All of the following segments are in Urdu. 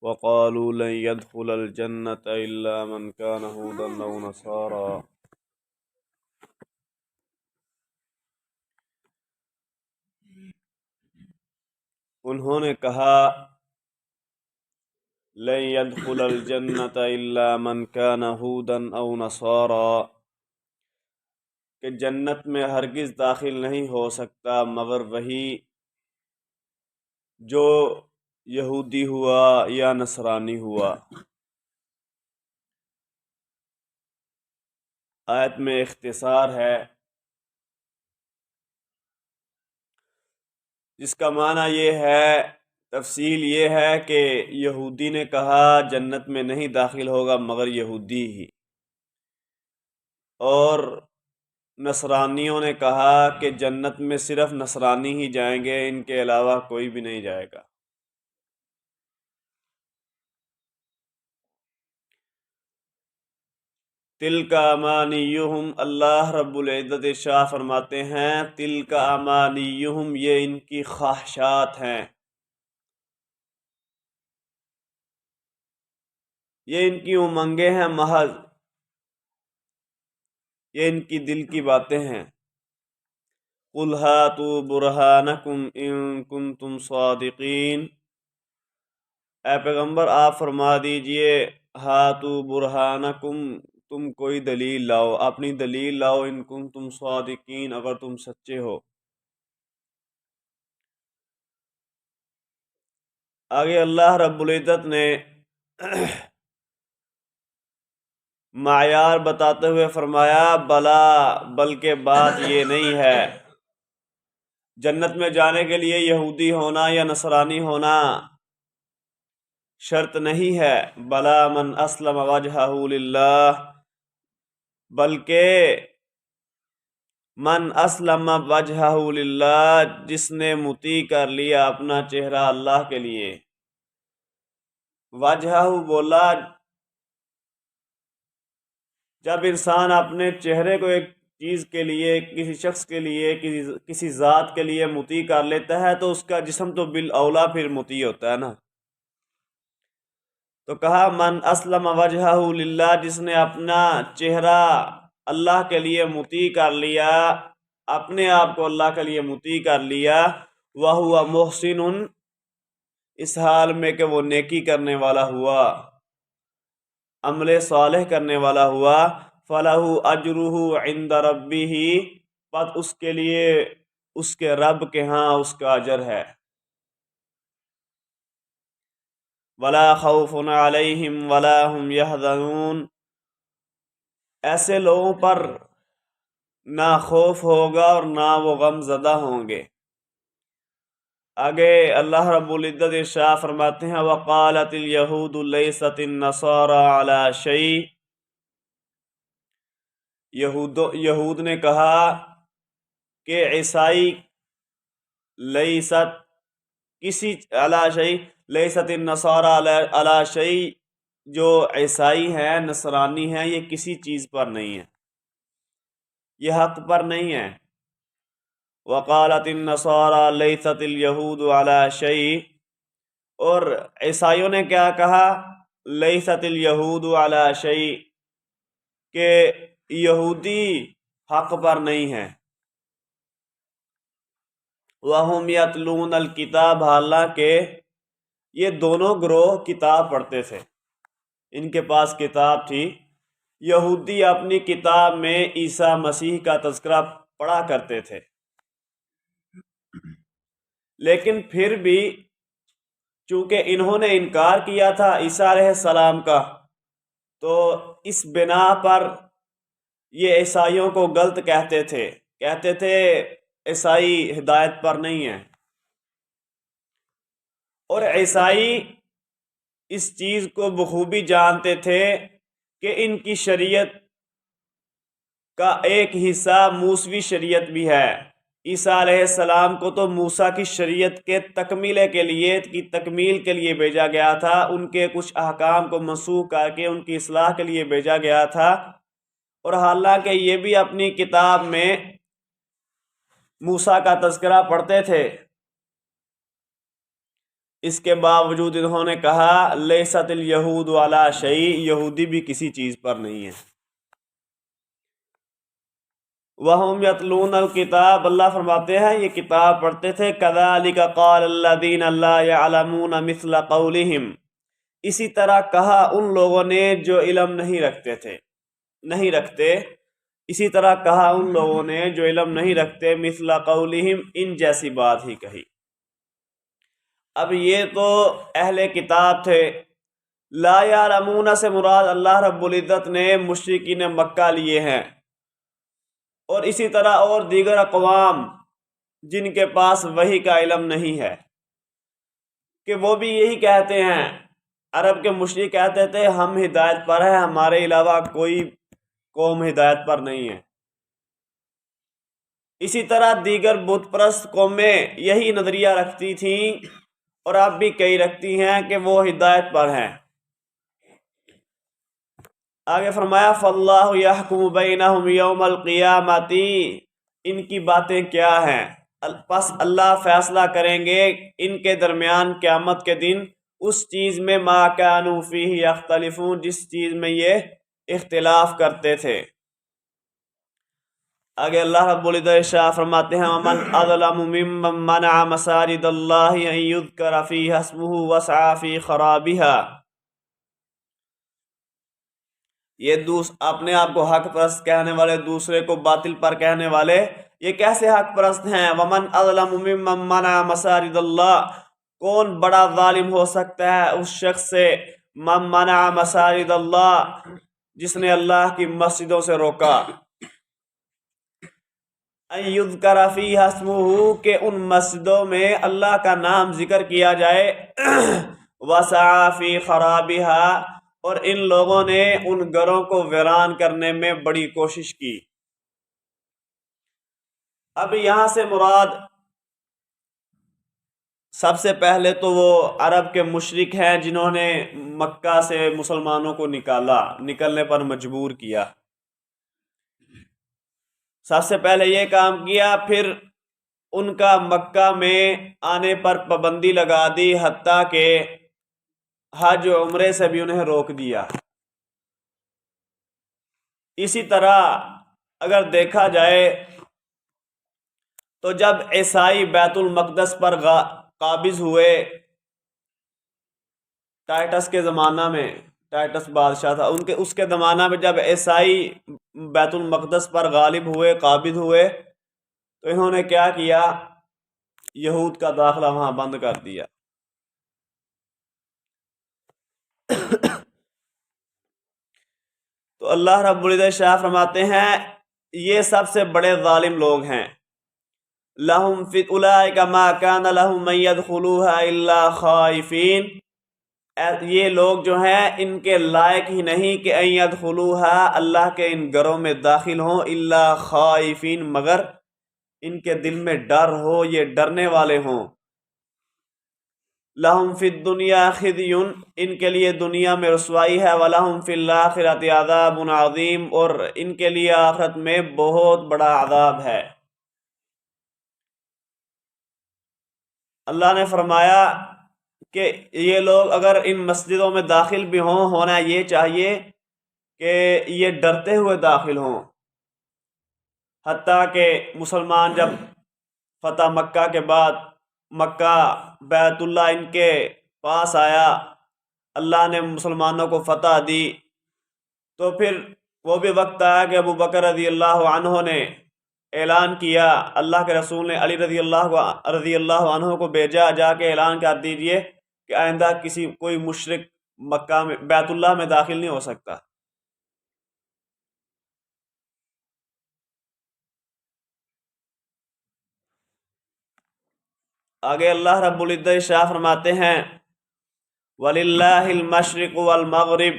وقالوا لن يدخل الجنة إلا من كان هودا أو نصارى انہوں نے کہا لن يدخل الجنة إلا من كان هودا أو نصارى کہ جنت میں ہرگز داخل نہیں ہو سکتا مگر وہی جو یہودی ہوا یا نصرانی ہوا۔ آیت میں اختصار ہے جس کا معنی یہ ہے، تفصیل یہ ہے کہ یہودی نے کہا جنت میں نہیں داخل ہوگا مگر یہودی ہی، اور نصرانیوں نے کہا کہ جنت میں صرف نصرانی ہی جائیں گے، ان کے علاوہ کوئی بھی نہیں جائے گا۔ تلک امانیہم، اللہ رب العزت شاہ فرماتے ہیں تلک امانیہم، یہ ان کی خواہشات ہیں، یہ ان کی امنگیں ہیں محض، یہ ان کی دل کی باتیں ہیں۔ قل ہاتوا برہانکم ان کنتم صادقین، اے پیغمبر آپ فرما دیجئے ہاتوا برہانکم، تم کوئی دلیل لاؤ، اپنی دلیل لاؤ، ان کنتم صادقین، اگر تم سچے ہو۔ آگے اللہ رب العزت نے معیار بتاتے ہوئے فرمایا بلا، بلکہ بات یہ نہیں ہے، جنت میں جانے کے لیے یہودی ہونا یا نصرانی ہونا شرط نہیں ہے۔ بلا من اسلم وجہہ للہ، بلکہ من اسلم وجہہ للہ، جس نے مطیع کر لیا اپنا چہرہ اللہ کے لیے۔ وجہہ بولا جب انسان اپنے چہرے کو ایک چیز کے لیے، کسی شخص کے لیے، کسی ذات کے لیے مطیع کر لیتا ہے تو اس کا جسم تو بالاولیٰ پھر مطیع ہوتا ہے نا۔ تو کہا من اسلم وجہہ للہ، جس نے اپنا چہرہ اللہ کے لیے مطیع کر لیا، اپنے آپ کو اللہ کے لیے مطیع کر لیا، وَهُوَ مُحْسِنٌ، اس حال میں کہ وہ نیکی کرنے والا ہوا، عمل صالح کرنے والا ہوا، فَلَهُ أَجْرُهُ عِنْدَ رَبِّهِ، پس اس کے لیے اس کے رب کے ہاں اس کا اجر ہے۔ وَلَا خَوْفٌ عَلَيْهِمْ وَلَا هُمْ يَحْزَنُونَ، ایسے لوگوں پر نہ خوف ہوگا اور نہ وہ غم زدہ ہوں گے۔ آگے اللہ رب العزت ارشاد فرماتے ہیں وَقَالَتِ الْيَهُودُ لَيْسَتِ النَّصَارَى عَلَى شَيْءٍ، یہود نے کہا کہ عیسائی لیست کسی علی شیء، لیست النصارى علی شیء، جو عیسائی ہیں نصرانی ہیں یہ کسی چیز پر نہیں ہے، یہ حق پر نہیں ہے۔ وقالت النصارى لیست اليہود علی شیء، اور عیسائیوں نے کیا کہا لیست اليہود علی شیء، کہ یہودی حق پر نہیں ہے۔ وَهُمْ يَتْلُونَ الْكِتَابَ، حالانکہ یہ دونوں گروہ کتاب پڑھتے تھے، ان کے پاس کتاب تھی۔ یہودی اپنی کتاب میں عیسیٰ مسیح کا تذکرہ پڑھا کرتے تھے، لیکن پھر بھی چونکہ انہوں نے انکار کیا تھا عیسیٰ علیہ السلام کا، تو اس بنا پر یہ عیسائیوں کو غلط کہتے تھے عیسائی ہدایت پر نہیں ہیں، اور عیسائی اس چیز کو بخوبی جانتے تھے کہ ان کی شریعت کا ایک حصہ موسوی شریعت بھی ہے۔ عیسیٰ علیہ السلام کو تو موسیٰ کی شریعت کے تکمیل کے لیے بھیجا گیا تھا، ان کے کچھ احکام کو منسوخ کر کے ان کی اصلاح کے لیے بھیجا گیا تھا، اور حالانکہ یہ بھی اپنی کتاب میں موسیٰ کا تذکرہ پڑھتے تھے، اس کے باوجود انہوں نے کہا لیست الیہود علی شیء، یہودی بھی کسی چیز پر نہیں ہے۔ وَهُمْ يَتْلُونَ الْكِتَابَ، اللہ فرماتے ہیں یہ کتاب پڑھتے تھے، كَذَلِكَ قَالَ الَّذِينَ لَا يَعْلَمُونَ مِثْلَ قَوْلِهِمْ، اسی طرح کہا ان لوگوں نے جو علم نہیں رکھتے، اسی طرح کہا ان لوگوں نے جو علم نہیں رکھتے، مثل قولہم، ان جیسی بات ہی کہی۔ اب یہ تو اہل کتاب تھے، لا یعلمون سے مراد اللہ رب العزت نے مشرکین مکہ لیے ہیں، اور اسی طرح اور دیگر اقوام جن کے پاس وحی کا علم نہیں ہے، کہ وہ بھی یہی کہتے ہیں۔ عرب کے مشرک کہتے تھے ہم ہدایت پر ہیں، ہمارے علاوہ کوئی قوم ہدایت پر نہیں ہے۔ اسی طرح دیگر بت پرست قومیں یہی نظریہ رکھتی تھیں، اور اب بھی کئی رکھتی ہیں کہ وہ ہدایت پر ہیں۔ آگے فرمایا فاللہ یحکم بینہم یوم القیامۃ، ان کی باتیں کیا ہیں؟ پس اللہ فیصلہ کریں گے ان کے درمیان قیامت کے دن اس چیز میں ما کانوا فیہ یختلفون، جس چیز میں یہ اختلاف کرتے تھے۔ آگے اللہ رب العزت فرماتے ہیں وَمَنْ أَظْلَمُ مِمَّنْ مَنَعَ مَسَاجِدَ اللَّهِ أَنْ يُذْكَرَ فِيهَا اسْمُهُ وَسَعَى فِي خَرَابِهَا، یہ اپنے آپ کو حق پرست کہنے والے، دوسرے کو باطل پر کہنے والے، یہ کیسے حق پرست ہیں؟ وَمَنْ أَظْلَمُ مِمَّنْ مَنَعَ مَسَاجِدَ اللَّهِ، کون بڑا ظالم ہو سکتا ہے اس شخص سے، مَنْ مَنَعَ مَسَاجِدَ اللَّهِ، جس نے اللہ کی مسجدوں سے روکا، ان یذکر فیہا اسمہ، کہ ان مسجدوں میں اللہ کا نام ذکر کیا جائے، وسعی فی خرابہا، اور ان لوگوں نے ان گھروں کو ویران کرنے میں بڑی کوشش کی۔ اب یہاں سے مراد سب سے پہلے تو وہ عرب کے مشرک ہیں جنہوں نے مکہ سے مسلمانوں کو نکلنے پر مجبور کیا۔ سب سے پہلے یہ کام کیا، پھر ان کا مکہ میں آنے پر پابندی لگا دی، حتیٰ کہ حج و عمرے سے بھی انہیں روک دیا۔ اسی طرح اگر دیکھا جائے تو جب عیسائی بیت المقدس پر قابض ہوئے، ٹائٹس کے زمانہ میں، ٹائٹس بادشاہ تھا، اس کے زمانہ میں جب عیسائی بیت المقدس پر غالب ہوئے، قابض ہوئے، تو انہوں نے کیا کیا؟ یہود کا داخلہ وہاں بند کر دیا۔ تو اللہ رب العزت شاہ فرماتے ہیں یہ سب سے بڑے ظالم لوگ ہیں۔ لَهُمْ فِي أُولَٰئِكَ مَا كَانَ لَهُمْ مَن يَدْخُلُوهَا إِلَّا خَائِفِينَ، یہ لوگ جو ہیں ان کے لائق ہی نہیں کہ ان يدخلوها، اللہ کے ان گھروں میں داخل ہوں، الا خائفین، مگر ان کے دل میں ڈر ہو، یہ ڈرنے والے ہوں۔ لہم فی الدنیا خزی، ان کے لیے دنیا میں رسوائی ہے، ولہم فی الآخرۃ عذاب عظیم، اور ان کے لیے آخرت میں بہت بڑا عذاب ہے۔ اللہ نے فرمایا کہ یہ لوگ اگر ان مسجدوں میں داخل بھی ہوں، ہونا یہ چاہیے کہ یہ ڈرتے ہوئے داخل ہوں۔ حتیٰ کہ مسلمان جب فتح مکہ کے بعد مکہ بیت اللہ ان کے پاس آیا، اللہ نے مسلمانوں کو فتح دی، تو پھر وہ بھی وقت آیا کہ ابو بکر رضی اللہ عنہ نے اعلان کیا، اللہ کے رسول نے علی رضی اللہ عنہ کو بھیجا، جا کے اعلان کر دیجئے کہ آئندہ کوئی مشرک مکہ میں بیت اللہ میں داخل نہیں ہو سکتا۔ آگے اللہ رب العزت شاہ فرماتے ہیں وَلِلَّهِ الْمَشْرِقُ وَالْمَغْرِبُ،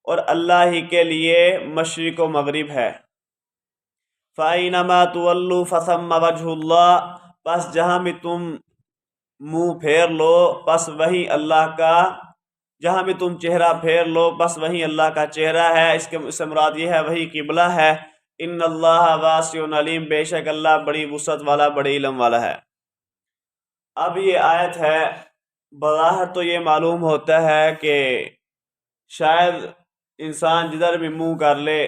اور اللہ ہی کے لیے مشرق و مغرب ہے۔ فَأَيْنَمَا تُوَلُّوا فَثَمَّ وَجْهُ اللَّهِ، پس جہاں بھی تم منہ پھیر لو پس وہی اللہ کا، جہاں بھی تم چہرہ پھیر لو بس وہی اللہ کا چہرہ ہے۔ اس سے مراد یہ ہے وہی قبلہ ہے۔ ان اللہ واسع علیم، بے شک اللہ بڑی وسعت والا بڑے علم والا ہے۔ اب یہ آیت ہے، بظاہر تو یہ معلوم ہوتا ہے کہ شاید انسان جدھر بھی منہ کر لے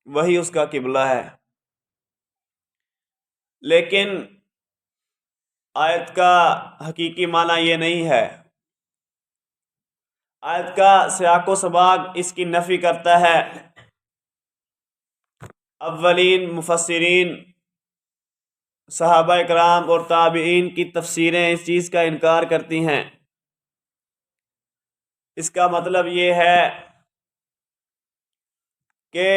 وہی اس کا قبلہ ہے، لیکن آیت کا حقیقی معنی یہ نہیں ہے۔ آیت کا سیاق و سباق اس کی نفی کرتا ہے۔ اولین مفسرین، صحابہ کرام اور تابعین کی تفسیریں اس چیز کا انکار کرتی ہیں۔ اس کا مطلب یہ ہے کہ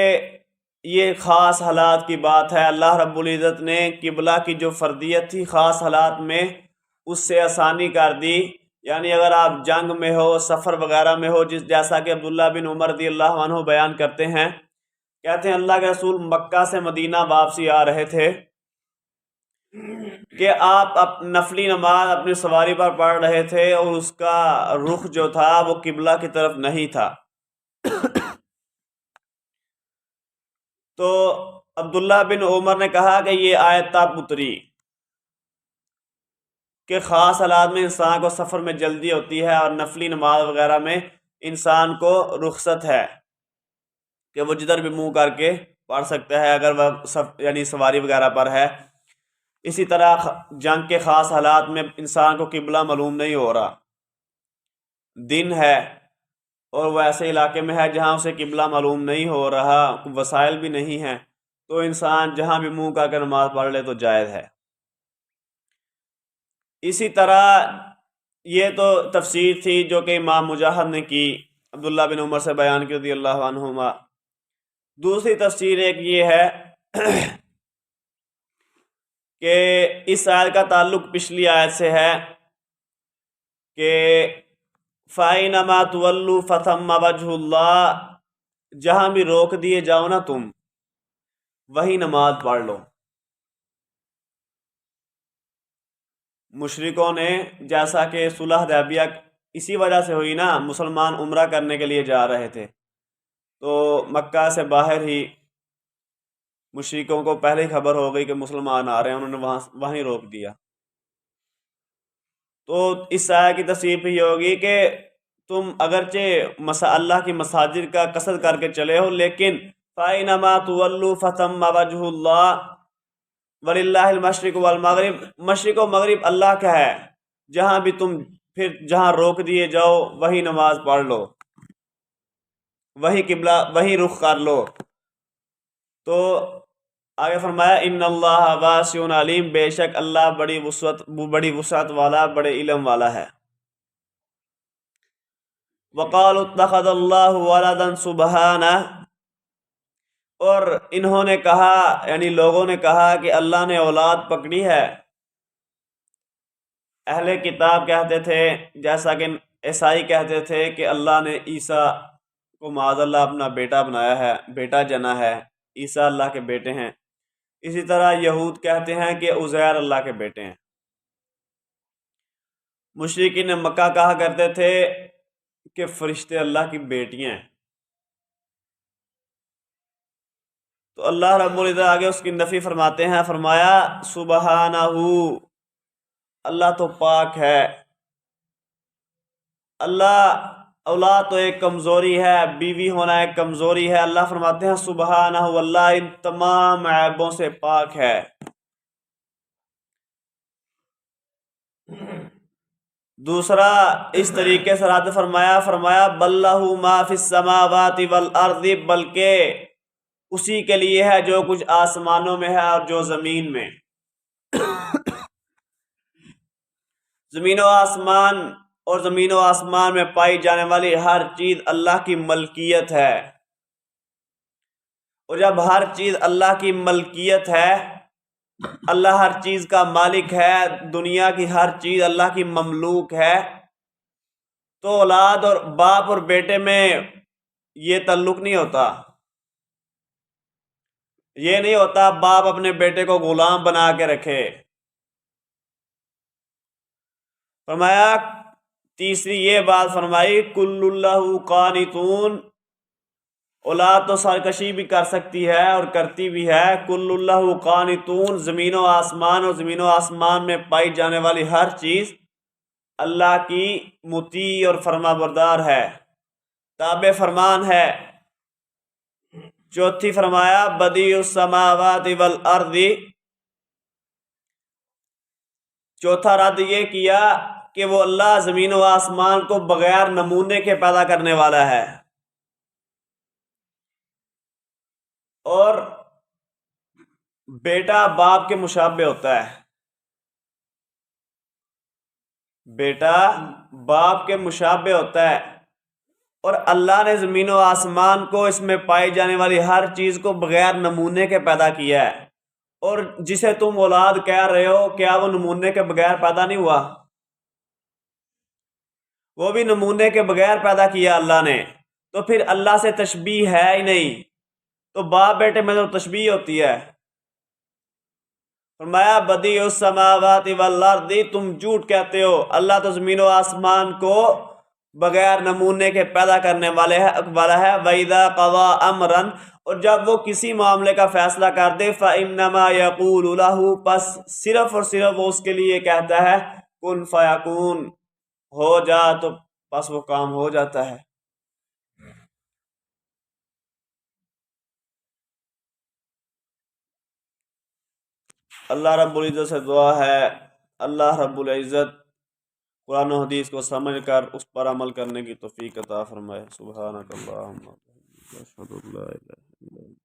یہ خاص حالات کی بات ہے۔ اللہ رب العزت نے قبلہ کی جو فردیت تھی خاص حالات میں اس سے آسانی کر دی، یعنی اگر آپ جنگ میں ہو، سفر وغیرہ میں ہو، جیسا کہ عبداللہ بن عمر رضی اللہ عنہ بیان کرتے ہیں، کہتے ہیں اللہ کے رسول مکہ سے مدینہ واپسی آ رہے تھے کہ آپ نفلی نماز اپنی سواری پر پڑھ رہے تھے اور اس کا رخ جو تھا وہ قبلہ کی طرف نہیں تھا۔ تو عبداللہ بن عمر نے کہا کہ یہ آیت تب اتری کہ خاص حالات میں انسان کو سفر میں جلدی ہوتی ہے اور نفلی نماز وغیرہ میں انسان کو رخصت ہے کہ وہ جدھر بھی منہ کر کے پڑھ سکتا ہے اگر وہ یعنی سواری وغیرہ پر ہے۔ اسی طرح جنگ کے خاص حالات میں انسان کو قبلہ معلوم نہیں ہو رہا، دن ہے اور وہ ایسے علاقے میں ہے جہاں اسے قبلہ معلوم نہیں ہو رہا، وسائل بھی نہیں ہیں، تو انسان جہاں بھی منہ کر کے نماز پڑھ لے تو جائز ہے۔ اسی طرح یہ تو تفسیر تھی جو کہ امام مجاہد نے کی، عبداللہ بن عمر سے بیان کی رضی اللہ عنہما۔ دوسری تفسیر ایک یہ ہے کہ اس آیت کا تعلق پچھلی آیت سے ہے کہ فَأَيْنَمَا تُوَلُّوا فَثَمَّ وَجْهُ اللَّهِ، جہاں بھی روک دیے جاؤ نا تم وہی نماز پڑھ لو۔ مشرکوں نے، جیسا کہ صلح حدیبیہ اسی وجہ سے ہوئی نا، مسلمان عمرہ کرنے کے لیے جا رہے تھے تو مکہ سے باہر ہی مشرکوں کو پہلے ہی خبر ہو گئی کہ مسلمان آ رہے ہیں، انہوں نے وہیں روک دیا۔ تو اس آیت کی تفسیر بھی ہوگی کہ تم اگرچہ اللہ کی مساجد کا قصد کر کے چلے ہو، لیکن فَأَيْنَمَا تُوَلُّوا فَثَمَّ وَجْهُ اللَّهِ وَلِلَّهِ الْمَشْرِقُ وَالْمَغْرِبُ، مشرق و مغرب اللہ کا ہے، جہاں بھی تم پھر جہاں روک دیے جاؤ وہی نماز پڑھ لو، وہی قبلہ وہی رخ کر لو۔ تو آگے فرمایا ان اللہ واسع علیم، بے شک اللہ بڑی وسعت والا بڑے علم والا ہے۔ وقالوا اتخذ اللہ ولدا سبحانہ، اور انہوں نے کہا یعنی لوگوں نے کہا کہ اللہ نے اولاد پکڑی ہے۔ اہل کتاب کہتے تھے، جیسا کہ عیسائی کہتے تھے کہ اللہ نے عیسیٰ کو معاذ اللہ اپنا بیٹا بنایا ہے، بیٹا جنا ہے، عیسیٰ اللہ کے بیٹے ہیں۔ اسی طرح یہود کہتے ہیں کہ عزیر اللہ کے بیٹے ہیں۔ مشرکین مکہ کہا کرتے تھے کہ فرشتے اللہ کی بیٹیاں ہیں۔ تو اللہ رب العزت آگے اس کی نفی فرماتے ہیں، فرمایا سبحانہ، اللہ تو پاک ہے۔ اللہ اولاد تو ایک کمزوری ہے، بیوی ہونا ایک کمزوری ہے، اللہ فرماتے ہیں سبحانہ، اللہ ان تمام عیبوں سے پاک ہے۔ دوسرا اس طریقے سے رد فرمایا بل لہ ما فی السماوات والارض، بلکہ اسی کے لیے ہے جو کچھ آسمانوں میں ہے اور جو زمین میں۔ زمین و آسمان میں پائی جانے والی ہر چیز اللہ کی ملکیت ہے، اور جب ہر چیز اللہ کی ملکیت ہے، اللہ ہر چیز کا مالک ہے، دنیا کی ہر چیز اللہ کی مملوک ہے، تو اولاد اور باپ اور بیٹے میں یہ تعلق نہیں ہوتا۔ یہ نہیں ہوتا باپ اپنے بیٹے کو غلام بنا کے رکھے۔ فرمایا تیسری یہ بات فرمائی کل اللہ قانتون، اولاد تو سرکشی بھی کر سکتی ہے اور کرتی بھی ہے. کل اللہ قانتون، زمین و آسمان میں پائی جانے والی ہر چیز اللہ کی مطیع اور فرما بردار ہے، تابع فرمان ہے. چوتھی فرمایا بدیع السماوات والارض. چوتھا رد یہ کیا کہ وہ اللہ زمین و آسمان کو بغیر نمونے کے پیدا کرنے والا ہے، اور بیٹا باپ کے مشابہ ہوتا ہے. بیٹا باپ کے مشابہ ہوتا ہے، اور اللہ نے زمین و آسمان کو، اس میں پائی جانے والی ہر چیز کو بغیر نمونے کے پیدا کیا ہے. اور جسے تم اولاد کہہ رہے ہو، کیا وہ نمونے کے بغیر پیدا نہیں ہوا؟ وہ بھی نمونے کے بغیر پیدا کیا اللہ نے. تو پھر اللہ سے تشبیہ ہے ہی نہیں، تو باپ بیٹے میں تو تشبیہ ہوتی ہے. فرمایا بدیع السماوات والارض، تم جھوٹ کہتے ہو، اللہ تو زمین و آسمان کو بغیر نمونے کے پیدا کرنے والا ہے. وَإِذَا قَضَىٰ أَمْرًا، اور جب وہ کسی معاملے کا فیصلہ کر دے، فَإِنَّمَا يَقُولُ لَهُ، بس صرف اور صرف وہ اس کے لیے کہتا ہے کن فیکون، ہو جا، تو بس وہ کام ہو جاتا ہے. اللہ رب العزت سے دعا ہے اللہ رب العزت قرآن و حدیث کو سمجھ کر اس پر عمل کرنے کی توفیق عطا فرمائے. سبحانک اللہم و بحمدک، اشہد ان لا الہ الا انت.